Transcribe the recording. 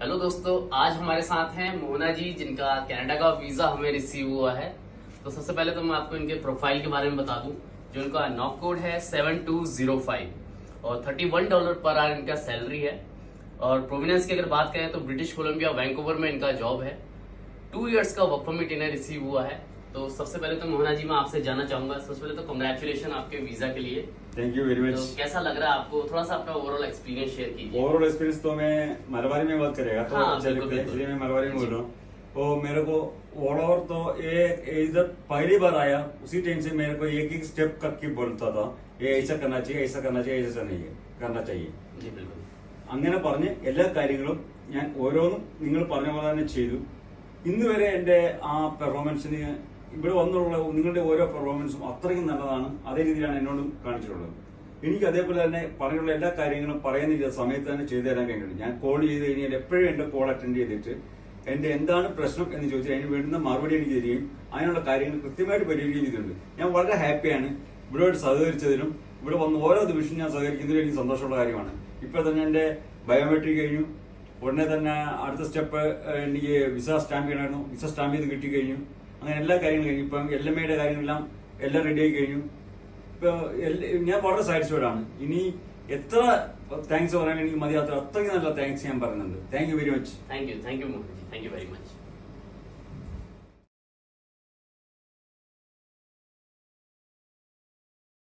Hello दोस्तों, आज हमारे साथ हैं मोहना जी, जिनका कनाडा का वीजा हमें रिसीव हुआ है। तो सबसे पहले तो मैं आपको इनके प्रोफाइल के बारे में बता दूं। जो इनका नॉक कोड है 7205 और $31 पर आवर इनका सैलरी है। और प्रोविनेंस की अगर बात करें तो ब्रिटिश कोलंबिया वैंकूवर में इनका जॉब है। 2 इयर्स का वर्क परमिट इन्हें रिसीव हुआ है। तो सबसे पहले तो मोहना जी मैं आपसे जानना चाहूंगा, सबसे पहले तो कंग्रेचुलेशन आपके वीजा के लिए। Thank you very much. तो कैसा लग रहा है आपको? थोड़ा सा अपना ओवरऑल एक्सपीरियंस शेयर कीजिए। ओवरऑल एक्सपीरियंस तो मैं मलबारी में बात करेगा तो हाँ, अच्छा बिल्कुल, लगता है, बिल्कुल। इसलिए मैं मलबारी में बोल रहा हूँ। तो मेरे को ऑल ओवर तो एक इधर पहली बार आया, उसी टाइम से मेरे को एक एक स्टेप करके बोलता था, ये ऐसा करना चाहिए, ऐसा करना चाहिए, ऐसा नहीं करना चाहिए. जी बिल्कुल। അങ്ങനെ പറഞ്ഞ് എല്ലാ കാര്യങ്ങളും ഞാൻ ഓരോന്നും നിങ്ങൾ പറഞ്ഞ പോലെ തന്നെ ചെയ്തു. ഇന്ന് വരെ എന്റെ ആ പെർഫോമൻസിന് ഇവിടെ വന്നുള്ള നിങ്ങളുടെ ഓരോ പെർഫോമൻസും അത്രയ്ക്കും നല്ലതാണ്. അതേ രീതിയിലാണ് എന്നോടും കാണിച്ചിട്ടുള്ളത്. എനിക്ക് അതേപോലെ തന്നെ പറഞ്ഞുള്ള എല്ലാ കാര്യങ്ങളും പറയുന്ന സമയത്ത് തന്നെ ചെയ്തു തരാൻ കഴിഞ്ഞിട്ടുണ്ട്. ഞാൻ കോൾ ചെയ്ത് കഴിഞ്ഞാൽ എപ്പോഴും എന്റെ കോൾ അറ്റൻഡ് ചെയ്തിട്ട് എന്റെ എന്താണ് പ്രശ്നം എന്ന് ചോദിച്ചാൽ അതിന് വേണ്ടുന്ന മറുപടി എനിക്ക് തരികയും അതിനുള്ള കാര്യങ്ങൾ കൃത്യമായിട്ട് പരിഹരിക്കുകയും ചെയ്തിട്ടുണ്ട്. ഞാൻ വളരെ ഹാപ്പിയാണ് ഇവിടെയോട് സഹകരിച്ചതിനും. ഇവിടെ വന്ന് ഓരോ ദിവസവും ഞാൻ സഹകരിക്കുന്നതിലും എനിക്ക് സന്തോഷമുള്ള കാര്യമാണ്. ഇപ്പൊ തന്നെ എന്റെ ബയോമെട്രിക് കഴിഞ്ഞു. ഉടനെ തന്നെ അടുത്ത സ്റ്റെപ്പ് എനിക്ക് വിസ സ്റ്റാമ്പ് ചെയ്യണമായിരുന്നു. വിസ സ്റ്റാമ്പ് ചെയ്ത് കിട്ടി കഴിഞ്ഞു. അങ്ങനെ എല്ലാ കാര്യങ്ങളും കഴിഞ്ഞു. ഇപ്പം LMA കാര്യങ്ങളെല്ലാം എല്ലാം റെഡി ആയി കഴിഞ്ഞു. ഇപ്പൊ ഞാൻ വളരെ സാറ്റിസ്ഫൈഡ് ആണ്. ഇനി എത്ര താങ്ക്സ് പറയാൻ എനിക്ക് മതിയാത്ര അത്രയ്ക്ക് നല്ല താങ്ക്സ് ഞാൻ പറയുന്നുണ്ട്. Thank you very much. Thank you Mohan ji, thank you very much.